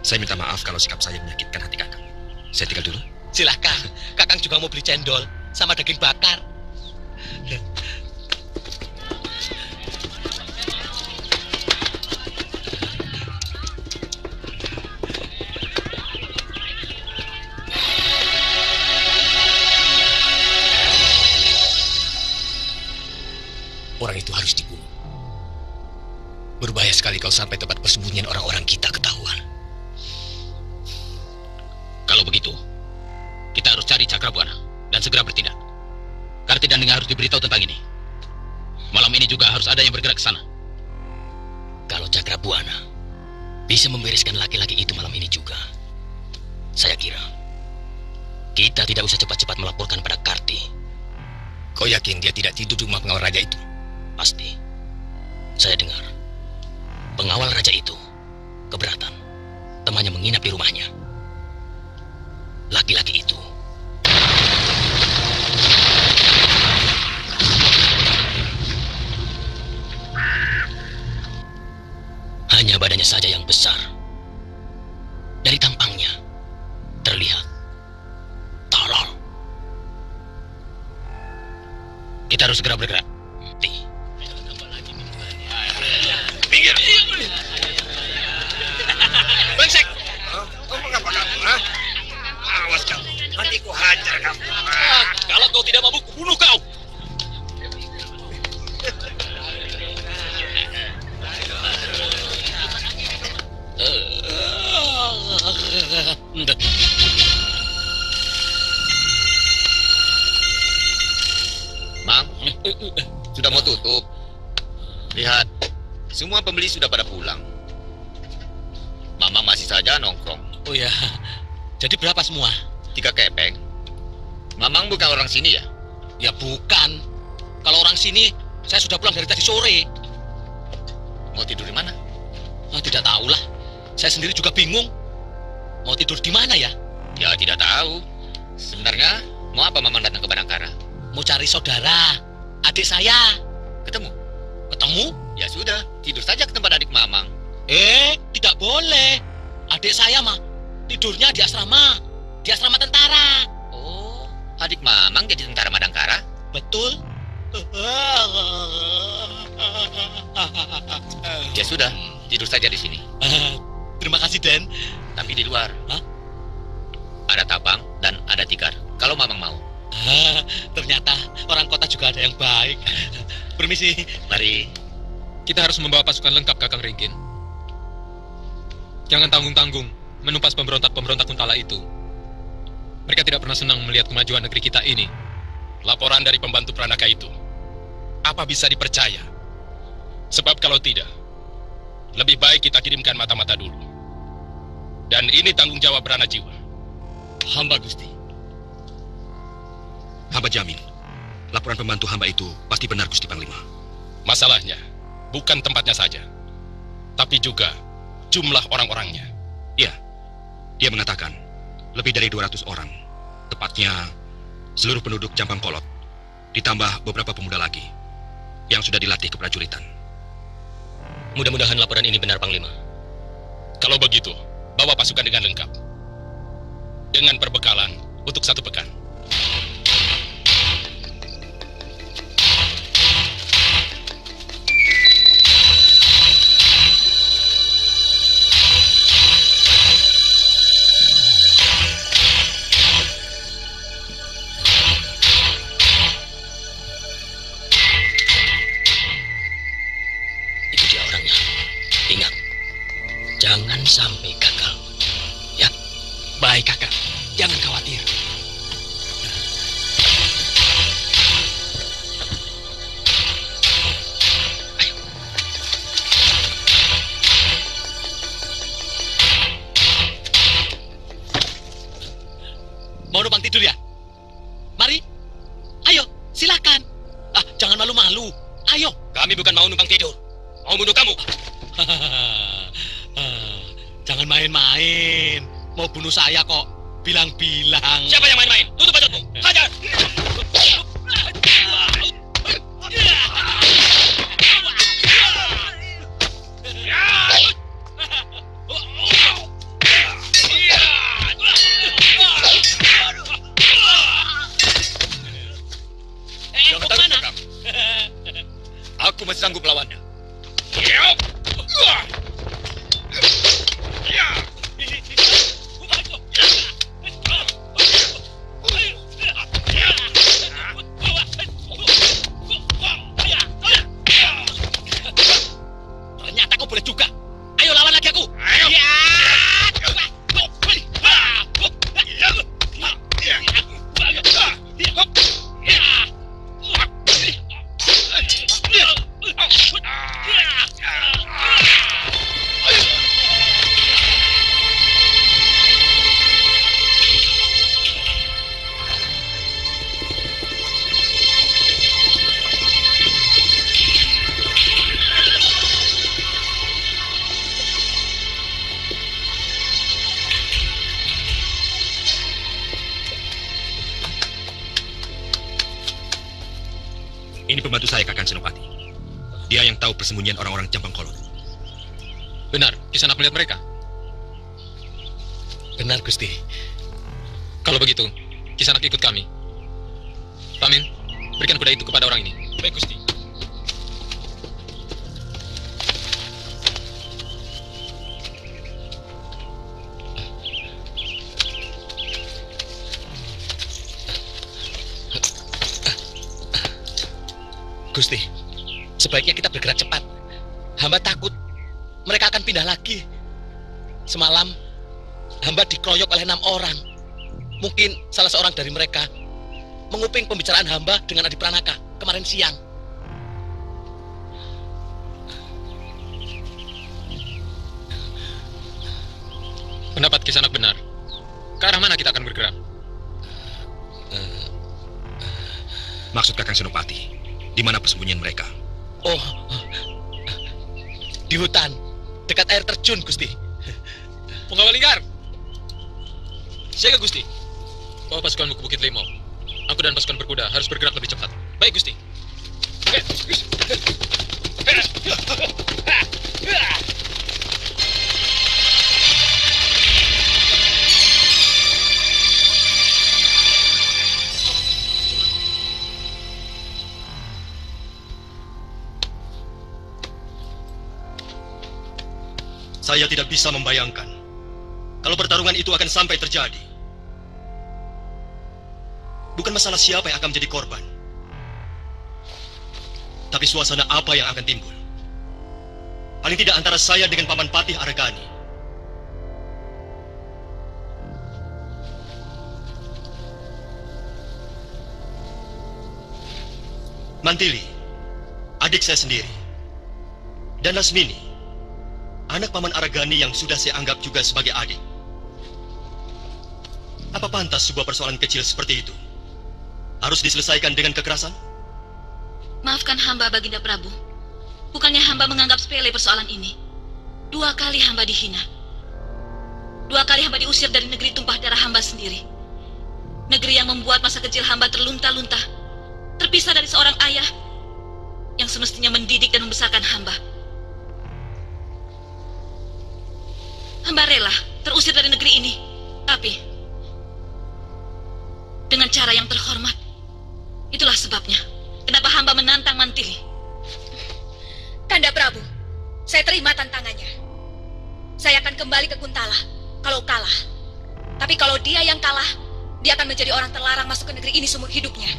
Saya minta maaf kalau sikap saya menyakitkan hati kakak. Saya tinggal dulu. Silahkan, kakang juga mau beli cendol sama daging bakar. Orang itu harus dibunuh. Berbahaya sekali kalau sampai tempat persembunyian orang-orang kita ketahuan. Kalau begitu, kita harus cari Cakrabuana dan segera bertindak. Karti dan Ninga harus diberitahu tentang ini. Malam ini juga harus ada yang bergerak ke sana. Kalau Cakrabuana bisa membereskan laki-laki itu malam ini juga, saya kira kita tidak usah cepat-cepat melaporkan pada Karti. Kau yakin dia tidak tidur di rumah pengawal raja itu? Pasti. Saya dengar pengawal raja itu keberatan temannya menginap di rumahnya. Laki-laki itu hanya badannya saja yang besar. Dari tampangnya terlihat tolol. Kita harus segera bergerak. Pinggir. Brengsek. Kau mengapa kamu? Awas kamu, nanti ku hajar kamu. Kalau kau tidak mampu, bunuh kau. Mang, sudah mau tutup. Lihat, semua pembeli sudah pada pulang. Mama masih saja nongkrong. Oh ya, jadi berapa semua? 3 kepeng. Mamang bukan orang sini ya? Ya bukan. Kalau orang sini, saya sudah pulang dari tadi sore. Mau tidur di mana? Tidak tahulah. Saya sendiri juga bingung. Mau tidur di mana ya? Ya tidak tahu. Sebenarnya mau apa Mamang datang ke Banangkara? Mau cari saudara, adik saya. Ketemu? Ketemu? Ya sudah, tidur saja ke tempat adik Mamang. Tidak boleh. Adik saya mah tidurnya di asrama tentara. Oh, adik Mamang jadi tentara Madangkara? Betul. Ya sudah, tidur saja di sini. Terima kasih, Den. Tapi di luar. Hah? Ada Tabang dan ada Tikar. Kalau Mamang mau. Ternyata orang kota juga ada yang baik. Permisi. Mari. Kita harus membawa pasukan lengkap, Kakang Ringkin. Jangan tanggung-tanggung menumpas pemberontak-pemberontak Kuntala itu. Mereka tidak pernah senang melihat kemajuan negeri kita ini. Laporan dari pembantu Pranaka itu, apa bisa dipercaya? Sebab kalau tidak, lebih baik kita kirimkan mata-mata dulu. Dan ini tanggung jawab Branajiwa. Hamba Gusti. Hamba jamin, laporan pembantu hamba itu pasti benar, Gusti Panglima. Masalahnya, bukan tempatnya saja, tapi juga jumlah orang-orangnya. Iya, dia mengatakan lebih dari 200 orang. Tepatnya seluruh penduduk Jampang Kolot, ditambah beberapa pemuda lagi yang sudah dilatih keprajuritan. Mudah-mudahan laporan ini benar, Panglima. Kalau begitu, bawa pasukan dengan lengkap. Dengan perbekalan untuk 1 pekan. Itu dia orangnya. Ingat, jangan sampai gagal. Ya, baik kakak. Jangan khawatir. Ayo. Mau numpang tidur ya? Mari. Ayo, silakan. Jangan malu-malu. Ayo. Kami bukan mau numpang tidur, mau bunuh kamu. Jangan main-main. Mau bunuh saya kok. Bilang-bilang. Siapa yang main-main? Tutup bacotmu. Hajar! Ini pembantu saya, Kakang Senopati. Dia yang tahu persembunyian orang-orang Jampang Kolot. Benar, Kisanak melihat mereka. Benar, Gusti. Kalau begitu, Kisanak ikut kami. Pamin, berikan kuda itu kepada orang ini. Baik, Gusti. Gusti, sebaiknya kita bergerak cepat. Hamba takut mereka akan pindah lagi. Semalam, hamba dikeroyok oleh 6 orang. Mungkin salah seorang dari mereka menguping pembicaraan hamba dengan Adi Pranaka kemarin siang. Pendapat Kisanak benar. Ke arah mana kita akan bergerak? Maksud Kakang Senopati, di mana persembunyian mereka? Oh, di hutan, dekat air terjun, Gusti. Pengawal lingkar! Siaga, Gusti. Bawa pasukanmu ke Bukit Limau. Aku dan pasukan berkuda harus bergerak lebih cepat. Baik, Gusti. Saya tidak bisa membayangkan kalau pertarungan itu akan sampai terjadi. Bukan masalah siapa yang akan menjadi korban, tapi suasana apa yang akan timbul. Paling tidak antara saya dengan Paman Patih Argani. Mantili, adik saya sendiri, dan Lasmini, anak Paman Argani yang sudah saya anggap juga sebagai adik. Apa pantas sebuah persoalan kecil seperti itu harus diselesaikan dengan kekerasan? Maafkan hamba, Baginda Prabu. Bukannya hamba menganggap sepele persoalan ini. 2 kali hamba dihina. 2 kali hamba diusir dari negeri tumpah darah hamba sendiri. Negeri yang membuat masa kecil hamba terlunta-lunta, terpisah dari seorang ayah yang semestinya mendidik dan membesarkan hamba. Hamba rela terusir dari negeri ini, tapi dengan cara yang terhormat. Itulah sebabnya kenapa hamba menantang Mantili. Kanda Prabu, saya terima tantangannya. Saya akan kembali ke Kuntala kalau kalah. Tapi kalau dia yang kalah, dia akan menjadi orang terlarang masuk ke negeri ini seumur hidupnya.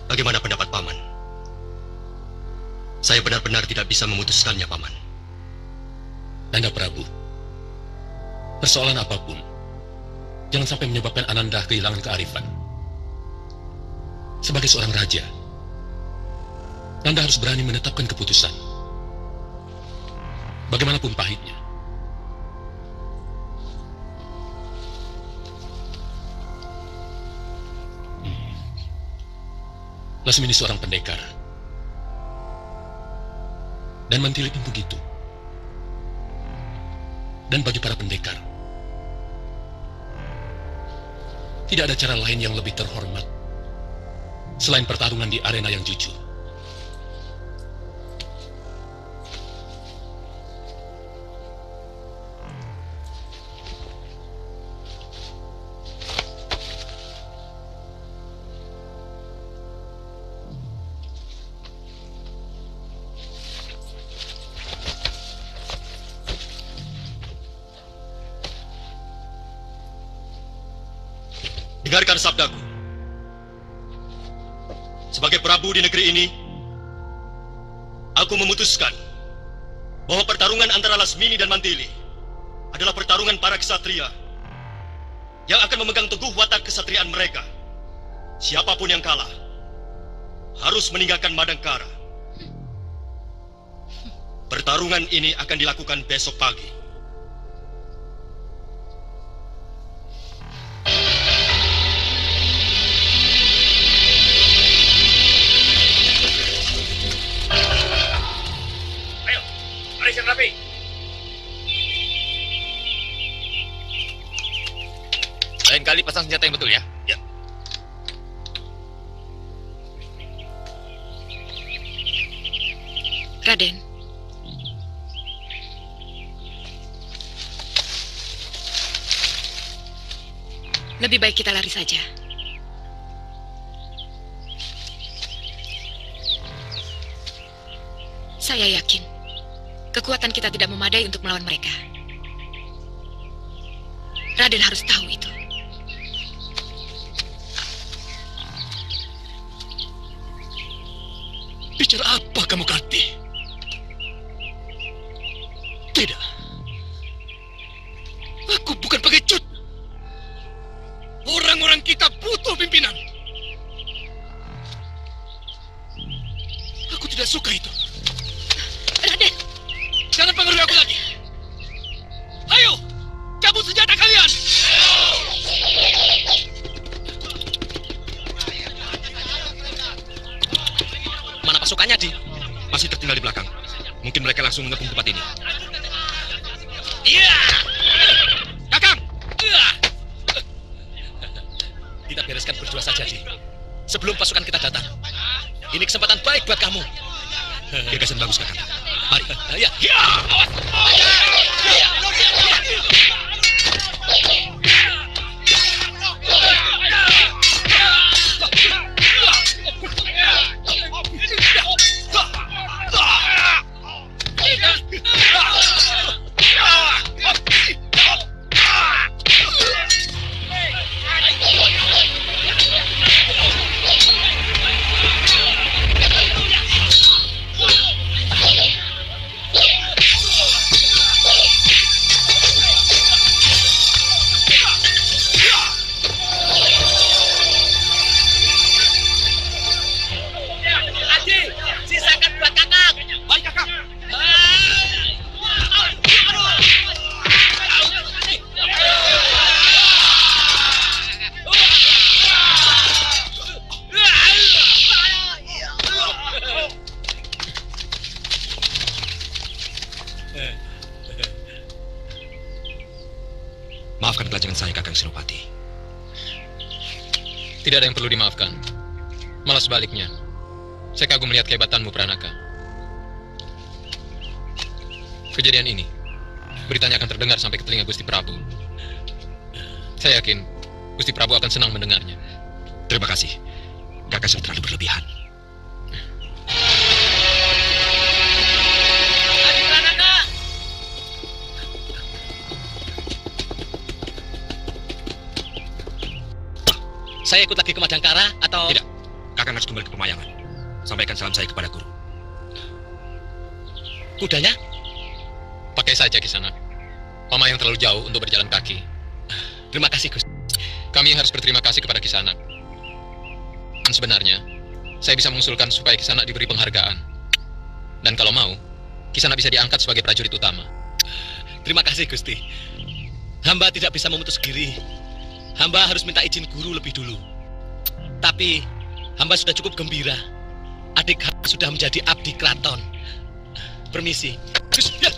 Bagaimana pendapat Paman? Saya benar-benar tidak bisa memutuskannya, Paman. Nanda Prabu, persoalan apapun, jangan sampai menyebabkan Ananda kehilangan kearifan. Sebagai seorang raja, Nanda harus berani menetapkan keputusan. Bagaimanapun pahitnya. Lasmini seorang pendekar. Dan Mantili pun begitu. Dan bagi para pendekar, tidak ada cara lain yang lebih terhormat selain pertarungan di arena yang jujur. Dengarkan sabdaku. Sebagai Prabu di negeri ini, aku memutuskan bahwa pertarungan antara Lasmini dan Mantili adalah pertarungan para ksatria yang akan memegang teguh watak kesatriaan mereka. Siapapun yang kalah harus meninggalkan Madangkara. Pertarungan ini akan dilakukan besok pagi. barisan rapi. Lain kali pasang senjata yang betul ya. Ya. Raden, lebih baik kita lari saja. Saya yakin kekuatan kita tidak memadai untuk melawan mereka. Raden harus tahu itu. Bicara apa kamu, Karti? Tidak. Aku bukan pengecut. Orang-orang kita butuh pimpinan. Aku tidak suka itu. Raden, Jangan pengaruhi aku lagi. Ayo, cabut senjata kalian. Mana pasukannya, Di? Masih tertinggal di belakang. Mungkin mereka langsung mengepung tempat ini. Iya! Kakang! Kita bereskan berdua saja, Di. Sebelum pasukan kita datang. Ini kesempatan baik buat kamu. Gagasan bagus, Kakang. Mari. Ya, ya, awas. Maafkan kelanjangan saya, Kakang Senopati. Tidak ada yang perlu dimaafkan. Malah sebaliknya. Saya kagum melihat kehebatanmu, Pranaka. Kejadian ini, beritanya akan terdengar sampai ke telinga Gusti Prabu. Saya yakin Gusti Prabu akan senang mendengarnya. Terima kasih. Kakang sudah terlalu berlebihan. Saya ikut lagi ke Madangkara atau... Tidak. Kakang harus kembali ke Pemayangan. Sampaikan salam saya kepada guru. Kudanya? Pakai saja, Kisanak. Mama yang terlalu jauh untuk berjalan kaki. Terima kasih, Gus. Kami harus berterima kasih kepada Kisanak. Dan sebenarnya, saya bisa mengusulkan supaya Kisanak diberi penghargaan. Dan kalau mau, Kisanak bisa diangkat sebagai prajurit utama. Terima kasih, Gusti. Hamba tidak bisa memutus diri. Hamba harus minta izin guru lebih dulu. Tapi, hamba sudah cukup gembira. Adik hamba sudah menjadi abdi keraton. Permisi. Gus, ya.